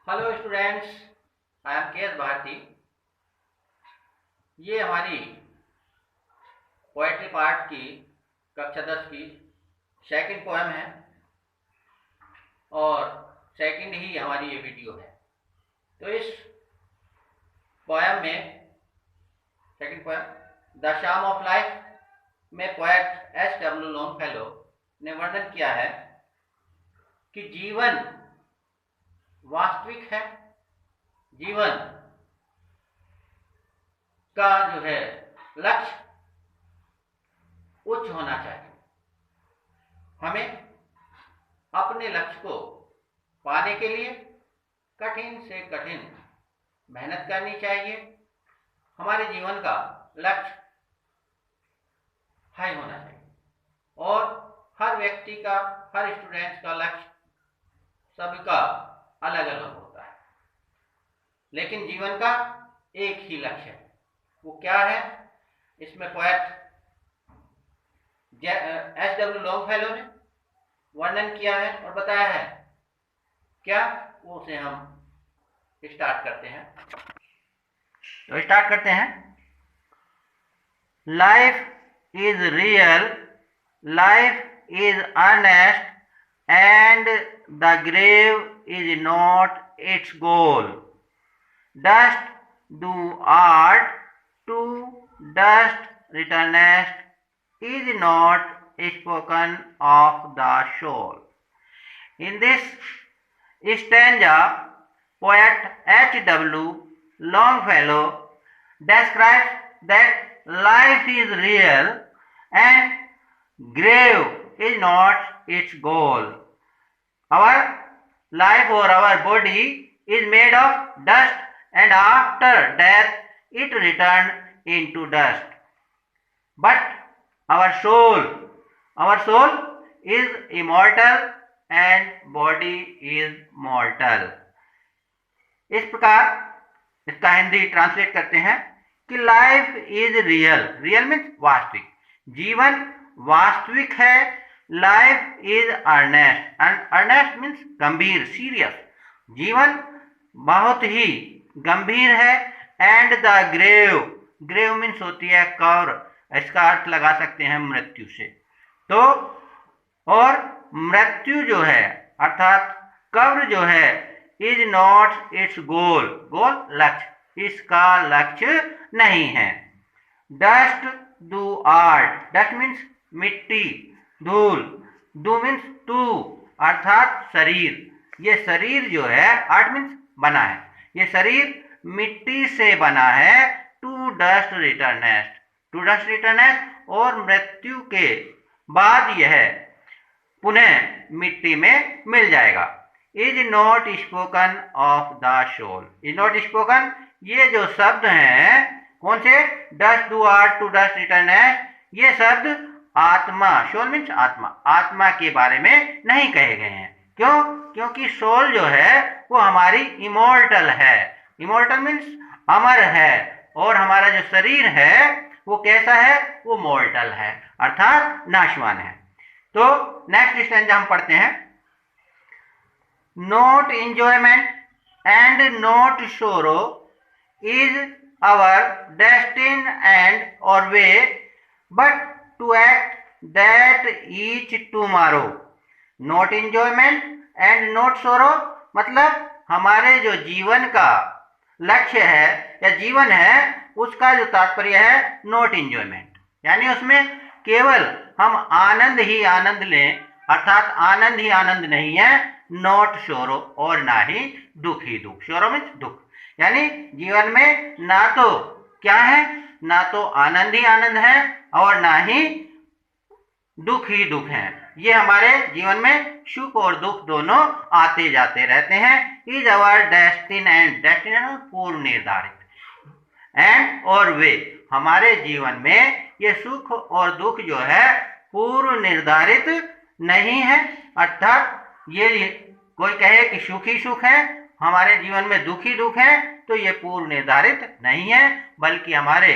Hello students, I am के S Bharti. ये हमारी पोएट्री पार्ट की कक्षा 10 की सेकंड पोएम है और सेकंड ही हमारी ये वीडियो है। तो इस पोएम में सेकंड पोएम द शाम ऑफ लाइफ में पोएट एस.डब्ल्यू. लॉन्गफेलो ने वर्णन किया है कि जीवन वास्तविक है। जीवन का जो है लक्ष्य उच्च होना चाहिए। हमें अपने लक्ष्य को पाने के लिए कठिन से कठिन मेहनत करनी चाहिए। हमारे जीवन का लक्ष्य हाई होना चाहिए और हर व्यक्ति का, हर स्टूडेंट का लक्ष्य सबका अलग अलग होता है, लेकिन जीवन का एक ही लक्ष्य है। वो क्या है? इसमें पोएट एस.डब्ल्यू. लॉन्गफेलो ने वर्णन किया है और बताया है। क्या वो उसे हम स्टार्ट करते हैं। तो स्टार्ट करते हैं। Life is real, life is earnest and the grave is not its goal. Dust do art, to dust returnest is not spoken of the soul. In this stanza, poet H.W. Longfellow describes that life is real and grave is not its goal. Our life or our body is made of dust and after death it returns into dust. But our soul is immortal and body is mortal. इस प्रकार इसका Hindi translate करते हैं कि life is real, real means वास्तविक, जीवन वास्तविक है। Life is earnest, earnest means गंभीर, सीरियस, जीवन बहुत ही गंभीर है। And the grave, grave means होती है कब्र, इसका अर्थ लगा सकते हैं मृत्यु से। तो और मृत्यु जो है अर्थात कब्र जो है इज नॉट इट्स गोल, गोल लक्ष्य, इसका लक्ष्य नहीं है। Dust thou art, dust means मिट्टी, धूल, डू मीन्स टू अर्थात शरीर। ये शरीर जो है आर्ट मीन्स बना है, ये शरीर मिट्टी से बना है। To dust returnest, to dust returnest और मृत्यु के बाद यह पुनः मिट्टी में मिल जाएगा। Is not spoken of the soul, is not spoken, ये जो शब्द हैं कौन से? Dust thou art, to dust returnest, ये शब्द आत्मा, सोल मीन्स आत्मा, आत्मा के बारे में नहीं कहे गए हैं। क्यों? क्योंकि सोल जो है वो हमारी इमोर्टल है, इमोर्टल मीन्स अमर है, और हमारा जो शरीर है वो कैसा है? वो मोर्टल है अर्थात नाशवान है। तो नेक्स्ट स्टैंजा हम पढ़ते हैं। Not enjoyment and not sorrow is our destined end or way, but to act that each tomorrow. Not enjoyment and not sorrow मतलब हमारे जो जीवन का लक्ष्य है या जीवन है उसका जो तात्पर्य है नॉट एंजॉयमेंट, यानी उसमें केवल हम आनंद ही आनंद लें अर्थात आनंद ही आनंद नहीं है। नॉट सोरो और ना ही दुख ही दुख, सोरो मीन्स दुख, यानी जीवन में ना तो क्या है, ना तो आनंद ही आनंद है और ना ही दुख ही दुख है। ये हमारे जीवन में सुख और दुख दोनों आते जाते रहते हैं। Is our destine and, destine पूर्व निर्धारित, एंड और वे, हमारे जीवन में ये सुख और दुख जो है पूर्व निर्धारित नहीं है। अर्थात ये कोई कहे कि सुख ही सुख है, हमारे जीवन में दुख ही दुख है, तो ये पूर्व निर्धारित नहीं है, बल्कि हमारे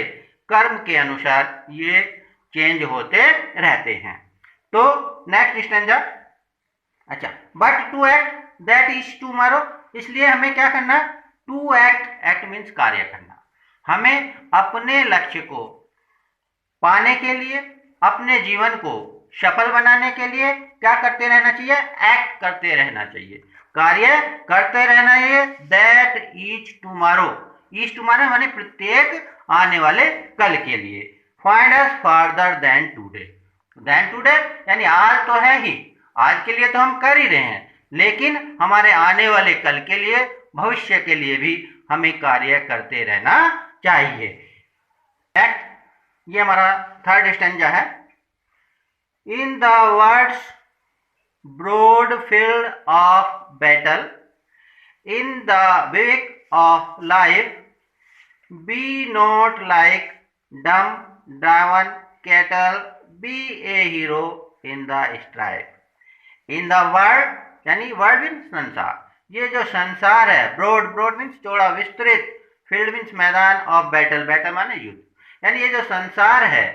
कर्म के अनुसार ये चेंज होते रहते हैं। तो नेक्स्ट स्टैंजा, अच्छा, but to act that is tomorrow. इसलिए हमें क्या करना, टू एक्ट, एक्ट मीन्स कार्य करना। हमें अपने लक्ष्य को पाने के लिए, अपने जीवन को सफल बनाने के लिए क्या करते रहना चाहिए, एक्ट करते रहना चाहिए, कार्य करते रहना चाहिए। That is tomorrow, is tomorrow माने प्रत्येक आने वाले कल के लिए। Find us further than today, than today यानी आज तो है ही, आज के लिए तो हम कर ही रहे हैं, लेकिन हमारे आने वाले कल के लिए, भविष्य के लिए भी हमें कार्य करते रहना चाहिए। ये हमारा थर्ड स्टैंजा है। In the world's broad field of battle, in the bivouac of life, be not like dumb driven cattle, be a hero in the strife. In the world यानी वर्ल्ड मीन्स संसार, ये जो संसार है, broad, broad means चौड़ा, विस्तृत, field means मैदान, of battle, battle माने युद्ध, यानी ये जो संसार है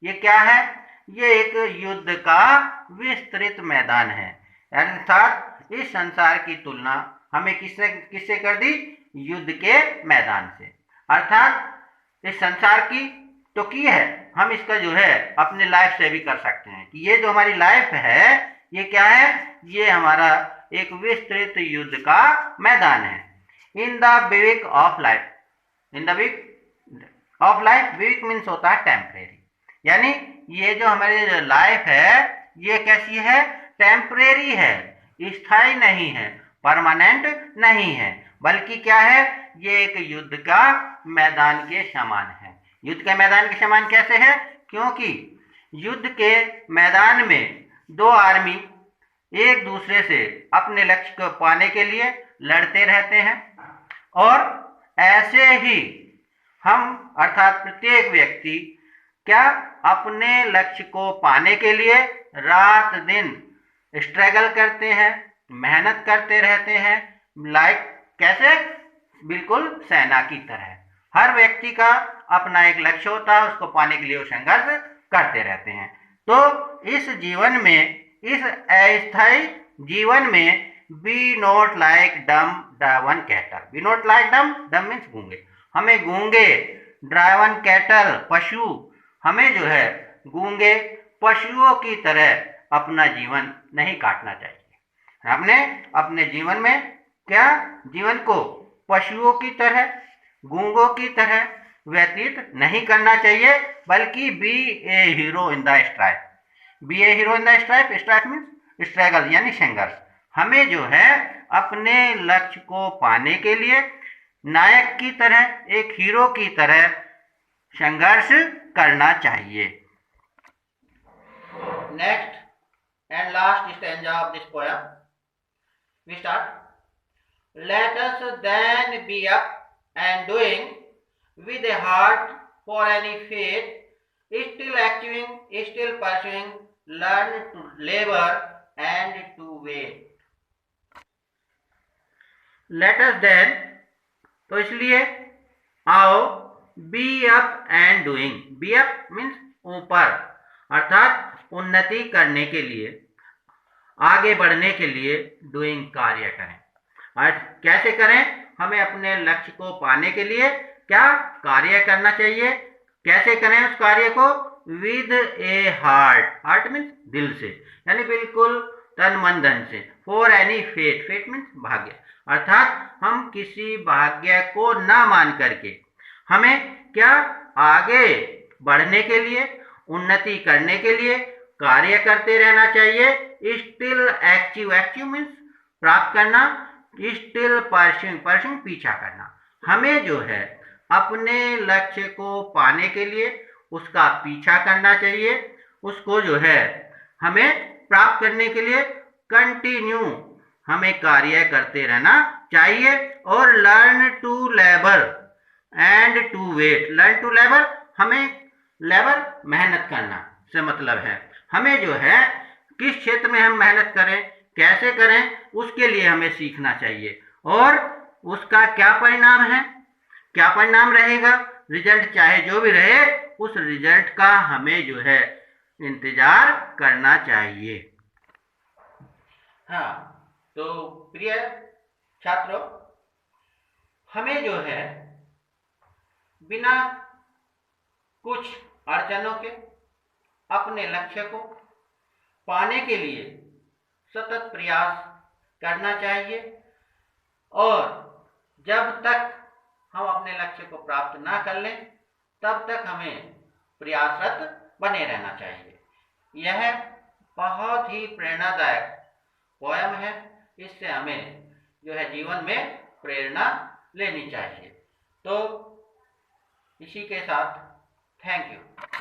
ये क्या है, ये एक युद्ध का विस्तृत मैदान है। अर्थात इस संसार की तुलना हमें किससे कर दी, युद्ध के मैदान से। अर्थात इस संसार की तो की है, हम इसका जो है अपने लाइफ से भी कर सकते हैं कि ये जो हमारी लाइफ है ये क्या है, ये हमारा एक विस्तृत युद्ध का मैदान है। In the bivouac of life, in the bivouac of life, bivouac means होता है टेम्परेरी, यानी ये जो हमारी जो लाइफ है ये कैसी है, टेम्परेरी है, स्थायी नहीं है, परमानेंट नहीं है, बल्कि क्या है, ये एक युद्ध का मैदान के समान है। युद्ध के मैदान के समान कैसे है, क्योंकि युद्ध के मैदान में दो आर्मी एक दूसरे से अपने लक्ष्य को पाने के लिए लड़ते रहते हैं, और ऐसे ही हम अर्थात प्रत्येक व्यक्ति क्या अपने लक्ष्य को पाने के लिए रात दिन स्ट्रगल करते हैं, मेहनत करते रहते हैं, लाइक कैसे, बिल्कुल सेना की तरह। हर व्यक्ति का अपना एक लक्ष्य होता है, उसको पाने के लिए वो संघर्ष करते रहते हैं। तो इस जीवन में, इस अस्थायी जीवन में, be not like dumb driven cattle, be not like dumb, dumb means गूंगे, हमें गूंगे, ड्राइवन कैटल पशु, हमें जो है गूंगे पशुओं की तरह अपना जीवन नहीं काटना चाहिए। हमने अपने जीवन में क्या, जीवन को पशुओं की तरह, गूंगों की तरह व्यतीत नहीं करना चाहिए, बल्कि be a hero in the strife, be a hero in the strife, strife means struggle यानी संघर्ष। हमें जो है अपने लक्ष्य को पाने के लिए नायक की तरह, एक हीरो की तरह संघर्ष करना चाहिए। Next and last stanza of this poem, we start. Let us then be up and doing with a heart for any fate, still achieving, still pursuing, learn to labor and to wait. Let us then, तो इसलिए आओ, be up and doing, be up means ऊपर, अर्थात उन्नति करने के लिए, आगे बढ़ने के लिए doing कार्य करें। और कैसे करें, हमें अपने लक्ष्य को पाने के लिए क्या कार्य करना चाहिए, कैसे करें उस कार्य को, with a heart, heart means दिल से, यानी बिल्कुल तन मन धन से, for any fate, fate means भाग्य, अर्थात हम किसी भाग्य को ना मान करके हमें क्या आगे बढ़ने के लिए, उन्नति करने के लिए कार्य करते रहना चाहिए। स्टिल एक्टिव, एक्टिव मीन्स प्राप्त करना, स्टिल परस्यूइंग, परस्यूइंग पीछा करना, हमें जो है अपने लक्ष्य को पाने के लिए उसका पीछा करना चाहिए, उसको जो है हमें प्राप्त करने के लिए कंटिन्यू हमें कार्य करते रहना चाहिए। और learn to labour and to wait, learn to labour, हमें लेबर मेहनत करना से मतलब है, हमें जो है किस क्षेत्र में हम मेहनत करें, कैसे करें, उसके लिए हमें सीखना चाहिए, और उसका क्या परिणाम है, क्या परिणाम रहेगा, रिजल्ट चाहे जो भी रहे, उस रिजल्ट का हमें जो है इंतजार करना चाहिए। हाँ, तो प्रिय छात्रों, हमें जो है बिना कुछ अड़चनों के अपने लक्ष्य को पाने के लिए सतत प्रयास करना चाहिए और जब तक हम अपने लक्ष्य को प्राप्त ना कर लें तब तक हमें प्रयासरत बने रहना चाहिए। यह बहुत ही प्रेरणादायक पोयम है। इससे हमें जो है जीवन में प्रेरणा लेनी चाहिए। तो इसी के साथ थैंक यू।